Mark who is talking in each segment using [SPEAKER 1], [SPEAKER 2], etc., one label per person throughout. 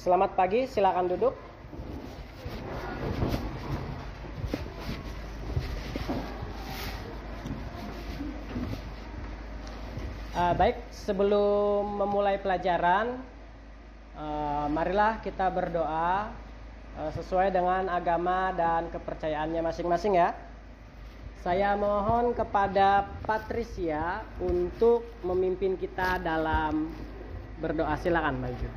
[SPEAKER 1] Selamat pagi, silakan duduk. Baik, sebelum memulai pelajaran, marilah kita berdoa sesuai dengan agama dan kepercayaannya masing-masing ya. Saya mohon kepada Patricia untuk memimpin kita dalam berdoa. Silakan, Mbak Ju.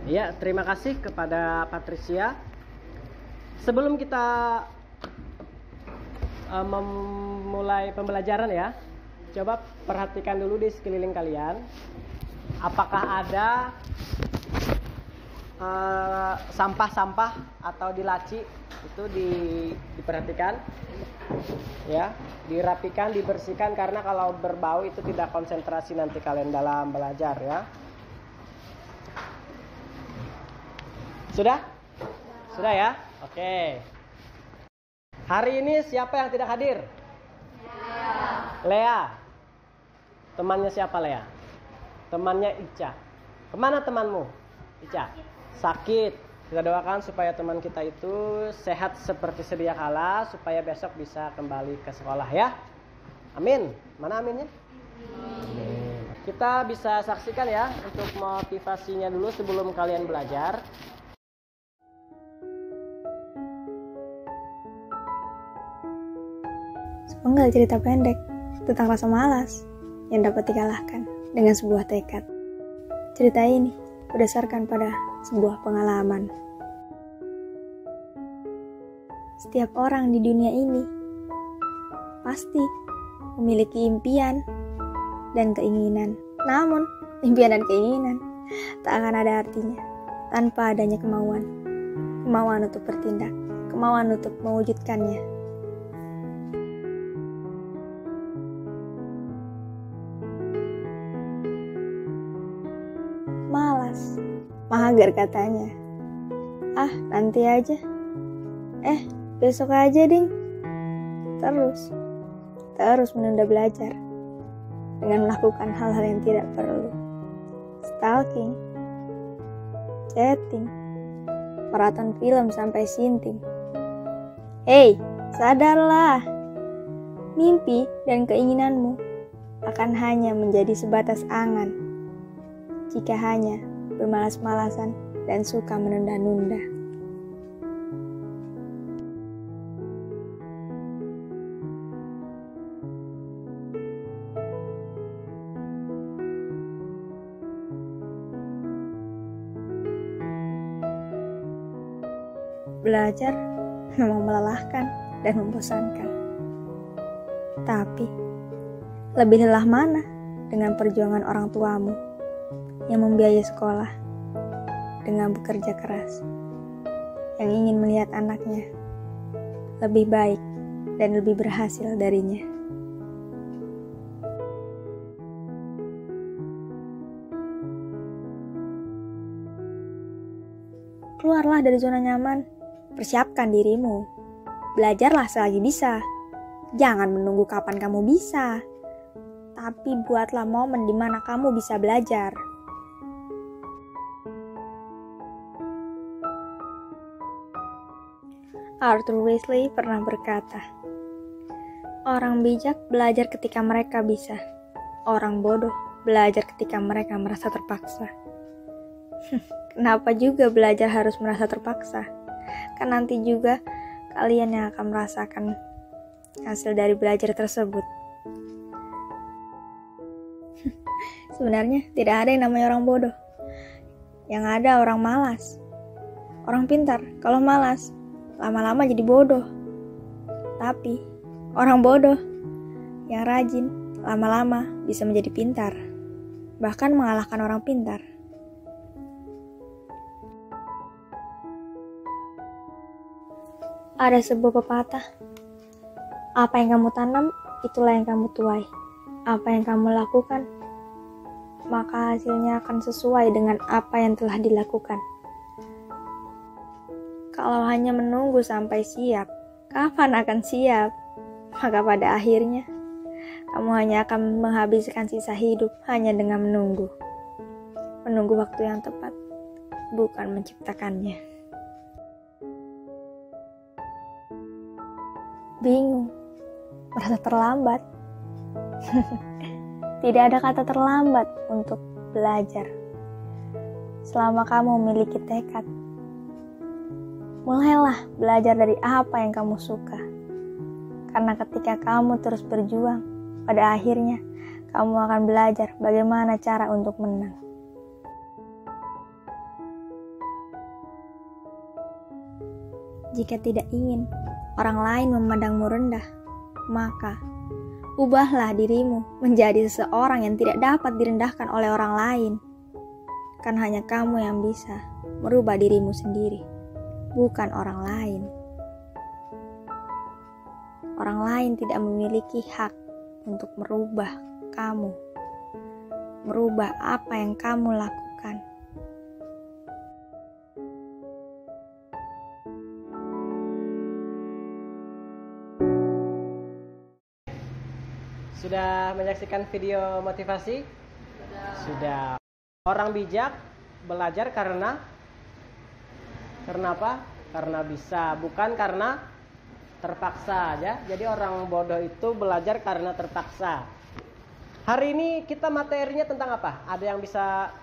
[SPEAKER 1] Ya, terima kasih kepada Patricia. Sebelum kita memulai pembelajaran ya, coba perhatikan dulu di sekeliling kalian. Apakah ada sampah-sampah atau di laci itu diperhatikan ya, dirapikan, dibersihkan, karena kalau berbau itu tidak konsentrasi nanti kalian dalam belajar ya. Sudah? Sudah ya? Oke. Hari ini siapa yang tidak hadir? Lea. Temannya siapa Lea? Temannya Ica. Kemana temanmu? Ica? Sakit. Kita doakan supaya teman kita itu sehat seperti sedia kala, supaya besok bisa kembali ke sekolah ya. Amin. Mana aminnya? Amin. Kita bisa saksikan ya untuk motivasinya dulu sebelum kalian belajar.
[SPEAKER 2] Sepenggal cerita pendek tentang rasa malas yang dapat dikalahkan dengan sebuah tekad. Cerita ini berdasarkan pada sebuah pengalaman. Setiap orang di dunia ini pasti memiliki impian dan keinginan. Namun, impian dan keinginan tak akan ada artinya tanpa adanya kemauan. Kemauan untuk bertindak, kemauan untuk mewujudkannya. Malas, mager katanya. Nanti aja. Besok aja ding. Terus menunda belajar dengan melakukan hal-hal yang tidak perlu. Stalking, chatting, maraton film sampai sinting. Hei, sadarlah. Mimpi dan keinginanmu akan hanya menjadi sebatas angan jika hanya bermalas-malasan dan suka menunda-nunda. Belajar memang melelahkan dan membosankan. Tapi, lebih lelah mana dengan perjuangan orang tuamu yang membiayai sekolah dengan bekerja keras, yang ingin melihat anaknya lebih baik dan lebih berhasil darinya. Keluarlah dari zona nyaman, persiapkan dirimu. Belajarlah selagi bisa. Jangan menunggu kapan kamu bisa, tapi buatlah momen di mana kamu bisa belajar. Arthur Wesley pernah berkata, orang bijak belajar ketika mereka bisa. Orang bodoh belajar ketika mereka merasa terpaksa. Kenapa juga belajar harus merasa terpaksa? Kan nanti juga kalian yang akan merasakan hasil dari belajar tersebut. Sebenarnya tidak ada yang namanya orang bodoh. Yang ada orang malas. Orang pintar kalau malas lama-lama jadi bodoh. Tapi orang bodoh yang rajin lama-lama bisa menjadi pintar, bahkan mengalahkan orang pintar. Ada sebuah pepatah, apa yang kamu tanam itulah yang kamu tuai. Apa yang kamu lakukan, maka hasilnya akan sesuai dengan apa yang telah dilakukan. Kalau hanya menunggu sampai siap, kapan akan siap? Maka pada akhirnya, kamu hanya akan menghabiskan sisa hidup hanya dengan menunggu. Menunggu waktu yang tepat, bukan menciptakannya. Bingung, merasa terlambat. Tidak ada kata terlambat untuk belajar. Selama kamu memiliki tekad, mulailah belajar dari apa yang kamu suka. Karena ketika kamu terus berjuang, pada akhirnya kamu akan belajar bagaimana cara untuk menang. Jika tidak ingin orang lain memandangmu rendah, maka ubahlah dirimu menjadi seseorang yang tidak dapat direndahkan oleh orang lain. Kan hanya kamu yang bisa merubah dirimu sendiri, bukan orang lain. Orang lain tidak memiliki hak untuk merubah kamu, merubah apa yang kamu lakukan.
[SPEAKER 1] Sudah menyaksikan video motivasi? Sudah. Orang bijak belajar karena apa? Karena bisa, bukan karena terpaksa aja. Jadi orang bodoh itu belajar karena terpaksa. Hari ini kita materinya tentang apa? Ada yang bisa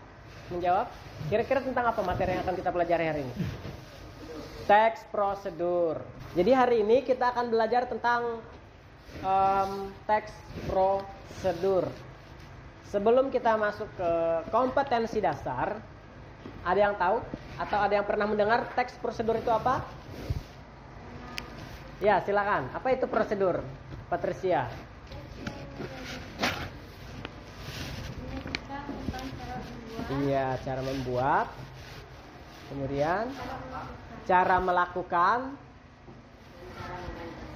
[SPEAKER 1] menjawab? Kira-kira tentang apa materi yang akan kita pelajari hari ini? Teks prosedur. Jadi hari ini kita akan belajar tentang teks prosedur. Sebelum kita masuk ke kompetensi dasar, ada yang tahu atau ada yang pernah mendengar teks prosedur itu apa? Ya, silakan. Apa itu prosedur, Patricia? Iya, cara membuat. Kemudian cara melakukan,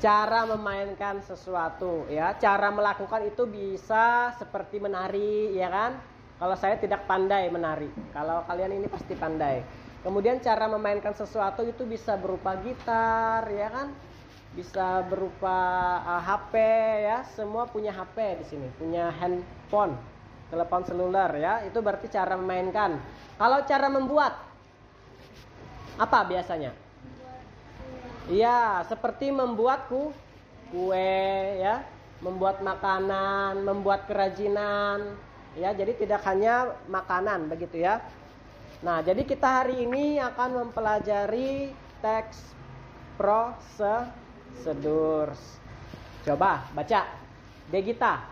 [SPEAKER 1] cara memainkan sesuatu, ya. Cara melakukan itu bisa seperti menari, ya kan? Kalau saya tidak pandai menari, kalau kalian ini pasti pandai. Kemudian cara memainkan sesuatu itu bisa berupa gitar, ya kan? Bisa berupa HP, ya. Semua punya HP di sini, punya handphone, telepon seluler, ya. Itu berarti cara memainkan. Kalau cara membuat, apa biasanya? Iya, seperti membuat kue, ya, membuat makanan, membuat kerajinan, ya. Jadi tidak hanya makanan, begitu ya. Nah, jadi kita hari ini akan mempelajari teks prosedur. Coba baca, Degita.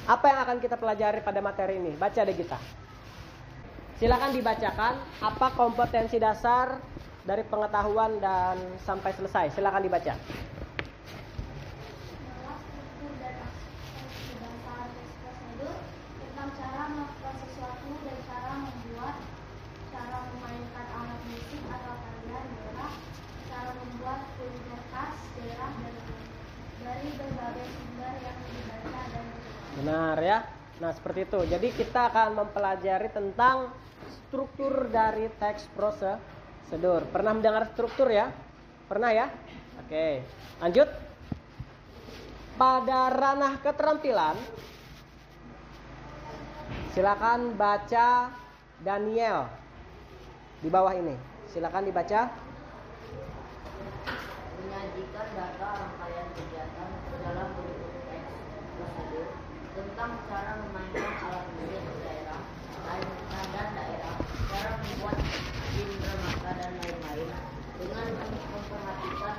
[SPEAKER 1] Apa yang akan kita pelajari pada materi ini? Baca, Degita. Silakan dibacakan apa kompetensi dasar dari pengetahuan dan sampai selesai. Silakan dibaca.
[SPEAKER 3] Struktur dan aspek dasar teks prosedur tentang cara melakukan sesuatu dan cara membuat, cara memainkan alat musik atau tarian daerah, cara membuat kuliner khas daerah dari berbagai sumber yang dibaca dan dibaca.
[SPEAKER 1] Benar ya. Nah, seperti itu. Jadi kita akan mempelajari tentang struktur dari teks prosedur. Pernah mendengar struktur ya? Pernah ya? Oke, lanjut. Pada ranah keterampilan, silakan baca Daniel di bawah ini. Silakan dibaca.
[SPEAKER 4] Menyajikan data rangkaian kegiatan dalam bentuk teks prosedur tentang cara memainkan alat musik daerah, dan daerah, cara membuat indera mata dan lain-lain dengan memperhatikan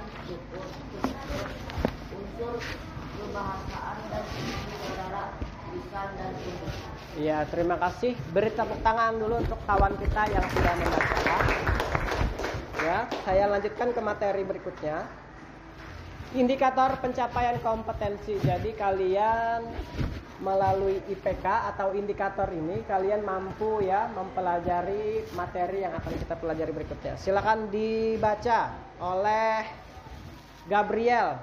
[SPEAKER 4] unsur kebahasaan dan saudara lisan dan tulis.
[SPEAKER 1] Iya, terima kasih. Beri tepuk tangan dulu untuk kawan kita yang sudah membacakan. Ya, saya lanjutkan ke materi berikutnya. Indikator pencapaian kompetensi. Jadi kalian melalui IPK atau indikator ini kalian mampu ya mempelajari materi yang akan kita pelajari berikutnya. Silakan dibaca oleh Gabriel.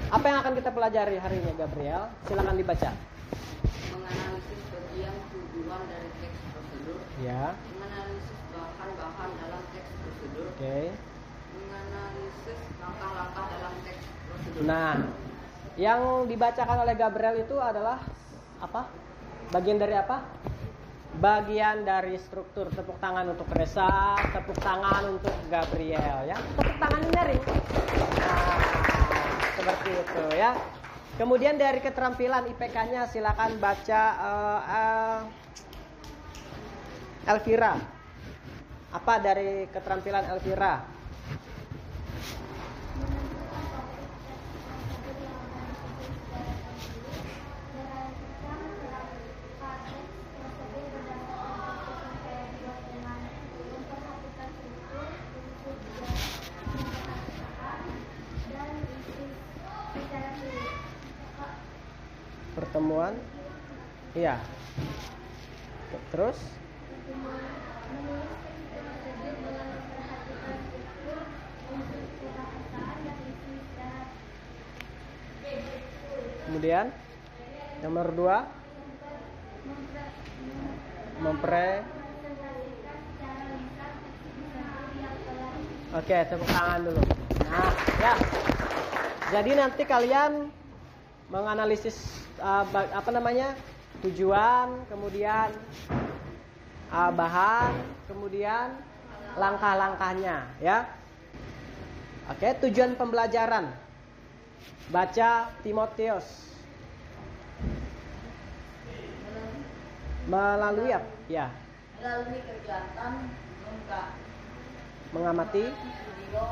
[SPEAKER 1] Apa yang akan kita pelajari hari ini, Gabriel? Silakan dibaca.
[SPEAKER 4] Menganalisis bagian tujuan dari teks prosedur.
[SPEAKER 1] Ya.
[SPEAKER 4] Menganalisis bahan-bahan dalam teks prosedur.
[SPEAKER 1] Oke.
[SPEAKER 4] Menganalisis langkah-langkah dalam teks prosedur.
[SPEAKER 1] Nah, yang dibacakan oleh Gabriel itu adalah apa? Bagian dari apa? Bagian dari struktur. Tepuk tangan untuk Resa, tepuk tangan untuk Gabriel ya. Tepuk tangan nyaring. Nah, seperti itu ya. Kemudian dari keterampilan IPK-nya silakan baca Elvira. Apa dari keterampilan Elvira? Pertemuan, iya. Terus, kemudian nomor 2, Oke, tepuk tangan dulu. Nah, ya. Jadi nanti kalian menganalisis tujuan, kemudian bahan, kemudian langkah-langkahnya ya. Oke, tujuan pembelajaran. Baca Timotius. Melalui apa? Ya.
[SPEAKER 4] Melalui kegiatan
[SPEAKER 1] Mengamati
[SPEAKER 4] video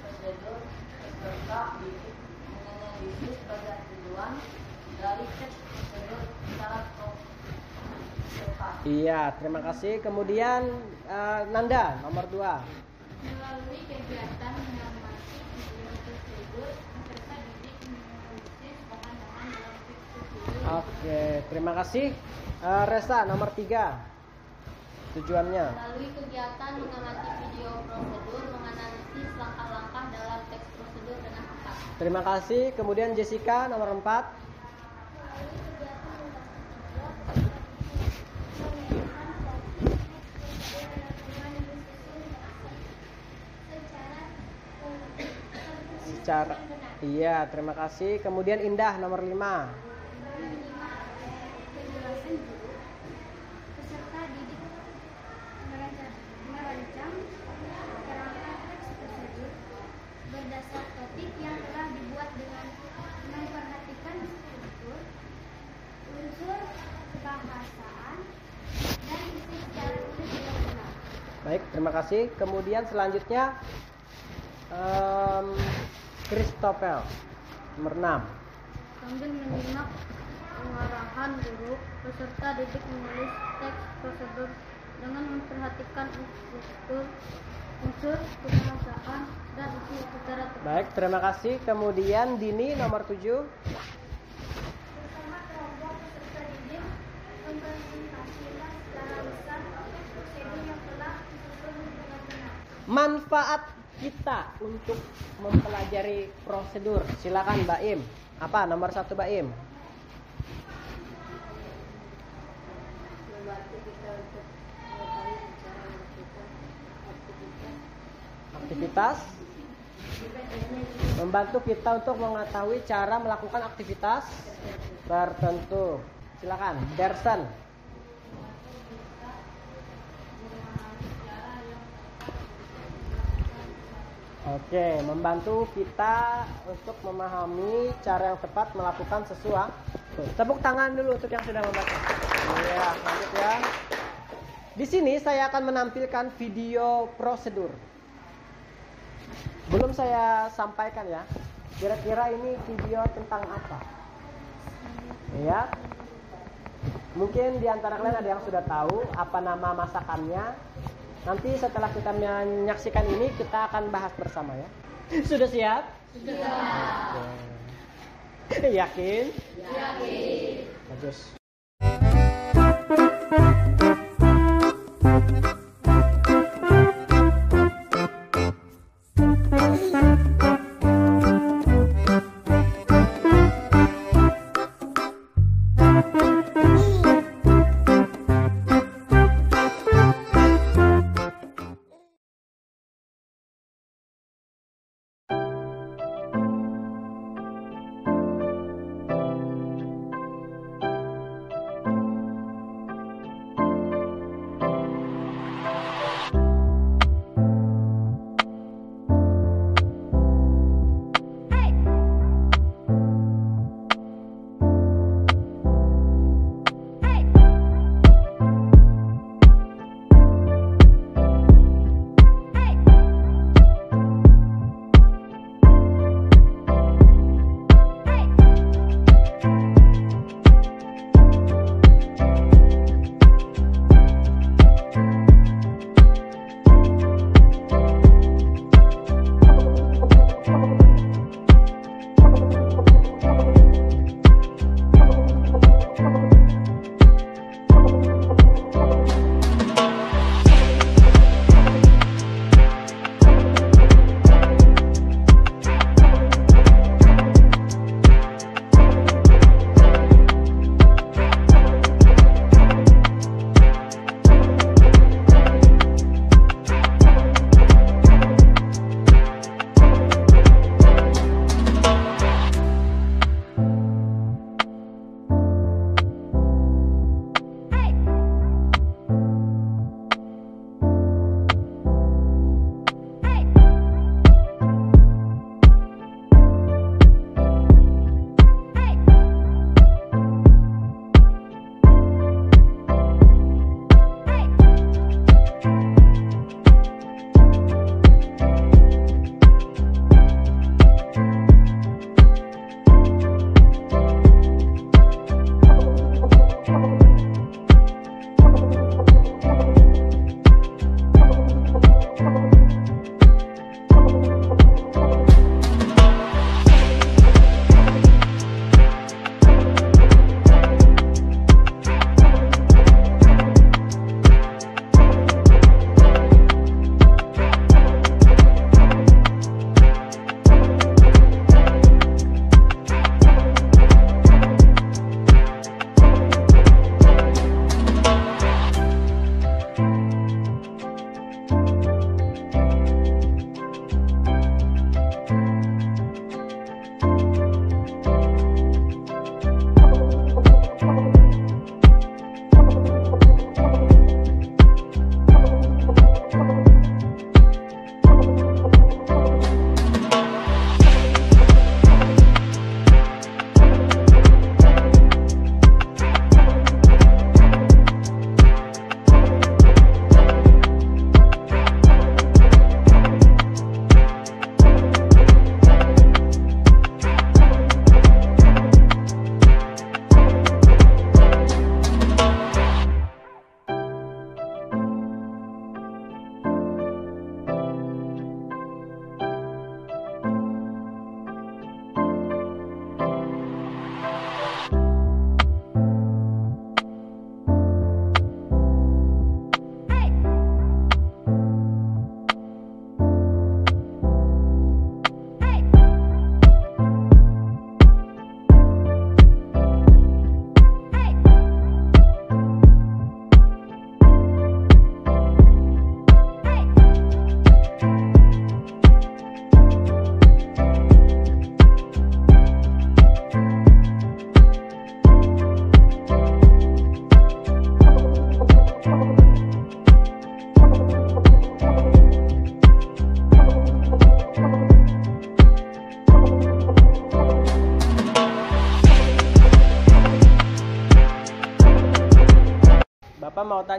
[SPEAKER 4] prosedur peserta didik menganalisis bagian tujuan dari teks prosedur secara prosedur.
[SPEAKER 1] Iya, terima kasih. Kemudian Nanda, nomor 2.
[SPEAKER 3] Melalui kegiatan mengamati video prosedur, peserta didik menganalisis bahan-bahan dalam teks prosedur.
[SPEAKER 1] Oke, terima kasih. Resa, nomor 3. Tujuannya.
[SPEAKER 3] Melalui kegiatan mengamati video prosedur, menganalisis langkah-langkah dalam teks prosedur dengan tepat.
[SPEAKER 1] Terima kasih. Kemudian Jessica, nomor 4. Iya, terima kasih. Kemudian Indah, nomor 5.
[SPEAKER 3] Penjelasan guru, peserta didik merancang kerangka teks prosedur berdasar topik yang telah dibuat dengan memperhatikan struktur, unsur kebahasaan, dan isi secara tulis yang benar.
[SPEAKER 1] Baik, terima kasih. Kemudian selanjutnya Christopher, nomor 6.
[SPEAKER 3] Sambil menyimak pengarahan guru, peserta didik menulis teks prosedur dengan memperhatikan struktur, unsur kebahasaan, dan isi secara tepat.
[SPEAKER 1] Baik, terima kasih. Kemudian Dini, nomor 7.
[SPEAKER 3] Bersama kelompok peserta didik mempresentasikan secara besar teks prosedur yang telah disusun dengan benar.
[SPEAKER 1] Manfaat kita untuk mempelajari prosedur. Silakan Mbak Im. Apa nomor 1 Mbak Im?
[SPEAKER 4] Membantu kita untuk mengetahui cara melakukan
[SPEAKER 1] Aktivitas. Membantu kita untuk mengetahui cara melakukan aktivitas tertentu. Silakan, Dersen. Oke, membantu kita untuk memahami cara yang tepat melakukan sesuatu. Tepuk tangan dulu untuk yang sudah membaca. Iya, lanjut ya. Di sini saya akan menampilkan video prosedur. Belum saya sampaikan ya. Kira-kira ini video tentang apa? Ya. Mungkin di antara kalian ada yang sudah tahu apa nama masakannya. Nanti setelah kita menyaksikan ini kita akan bahas bersama ya. Sudah siap? Sudah. Yakin? Yakin. Bagus.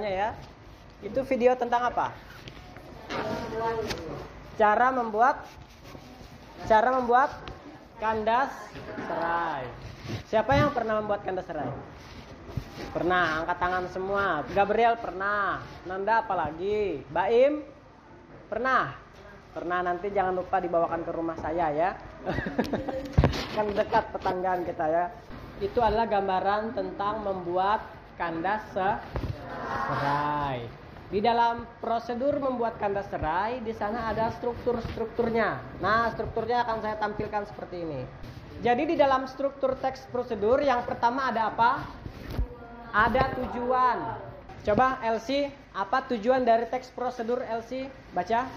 [SPEAKER 1] videonya ya. Itu video tentang apa? Cara membuat kandas serai. Siapa yang pernah membuat kandas serai? Pernah, angkat tangan semua. Gabriel pernah. Nanda apalagi? Baim? Pernah? Pernah, nanti jangan lupa dibawakan ke rumah saya ya. Kan dekat tetanggaan kita ya. Itu adalah gambaran tentang membuat kandas serai. Di dalam prosedur membuat kandas serai, di sana ada strukturnya. Nah, strukturnya akan saya tampilkan seperti ini. Jadi di dalam struktur teks prosedur yang pertama ada apa? Ada tujuan. Coba Elsie, apa tujuan dari teks prosedur Elsie? Baca.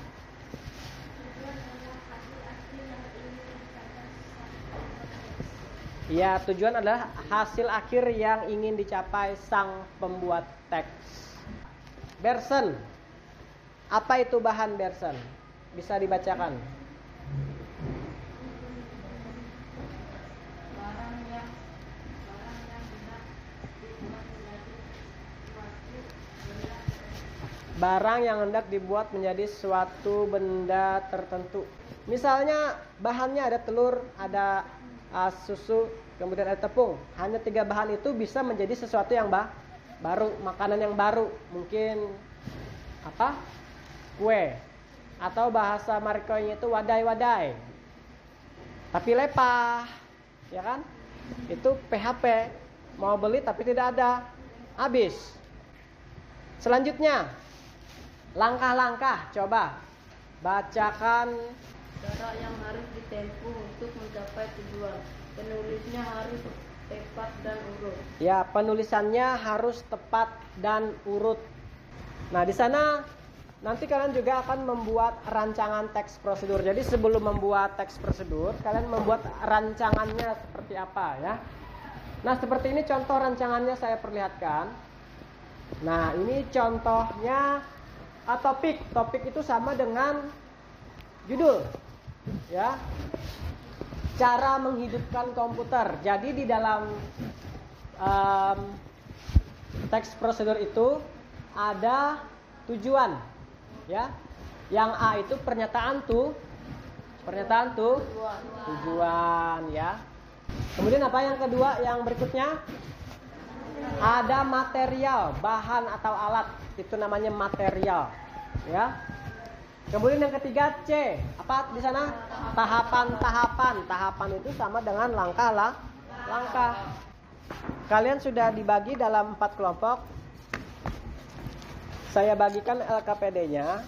[SPEAKER 1] Ya, tujuan adalah hasil akhir yang ingin dicapai sang pembuat teks. Bersen. Apa itu bahan bersen? Bisa dibacakan. Barang yang hendak dibuat menjadi suatu benda tertentu. Misalnya bahannya ada telur, ada susu, kemudian ada tepung. Hanya 3 bahan itu bisa menjadi sesuatu yang baru, makanan yang baru. Mungkin apa? Kue. Atau bahasa Marikoinya itu wadai-wadai. Tapi lepah, ya kan? Itu PHP. Mau beli tapi tidak ada, habis. Selanjutnya, langkah-langkah. Coba bacakan.
[SPEAKER 4] Cara yang harus ditempuh untuk mencapai tujuan. Penulisnya harus tepat dan urut.
[SPEAKER 1] Ya, penulisannya harus tepat dan urut. Nah, di sana nanti kalian juga akan membuat rancangan teks prosedur. Jadi sebelum membuat teks prosedur, kalian membuat rancangannya seperti apa ya. Nah, seperti ini contoh rancangannya saya perlihatkan. Nah, ini contohnya topik. Topik itu sama dengan judul. Ya. Cara menghidupkan komputer. Jadi di dalam teks prosedur itu ada tujuan, ya. Yang A itu pernyataan tujuan, ya. Kemudian apa yang kedua, yang berikutnya? Ada material, bahan atau alat, itu namanya material, ya. Kemudian yang ketiga C, apa di sana? Tahapan-tahapan. Tahapan itu sama dengan langkah. Kalian sudah dibagi dalam 4 kelompok. Saya bagikan LKPD-nya.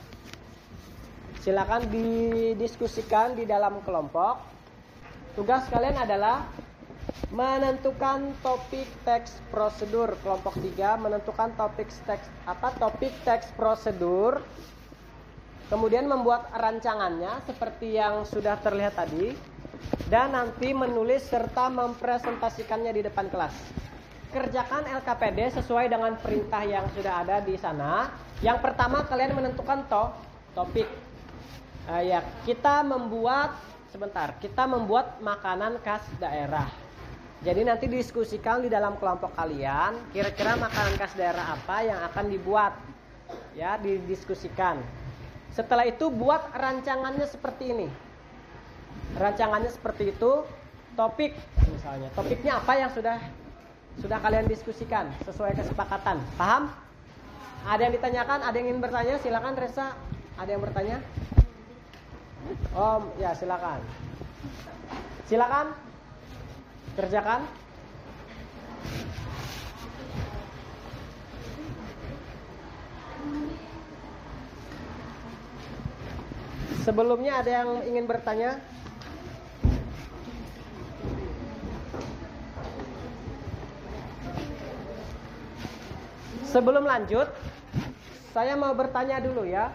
[SPEAKER 1] Silakan didiskusikan di dalam kelompok. Tugas kalian adalah menentukan topik teks prosedur. Kelompok 3 menentukan topik teks prosedur. Kemudian membuat rancangannya seperti yang sudah terlihat tadi. Dan nanti menulis serta mempresentasikannya di depan kelas. Kerjakan LKPD sesuai dengan perintah yang sudah ada di sana. Yang pertama kalian menentukan topik. Kita membuat makanan khas daerah. Jadi nanti diskusikan di dalam kelompok kalian, kira-kira makanan khas daerah apa yang akan dibuat. Ya, didiskusikan. Setelah itu buat rancangannya seperti ini. Rancangannya seperti itu. Topik misalnya. Topiknya apa yang sudah kalian diskusikan sesuai kesepakatan. Paham? Ada yang ditanyakan? Ada yang ingin bertanya? Silakan Reza. Ada yang bertanya? Ya silakan. Silakan. Kerjakan. Sebelumnya ada yang ingin bertanya? Sebelum lanjut, saya mau bertanya dulu ya.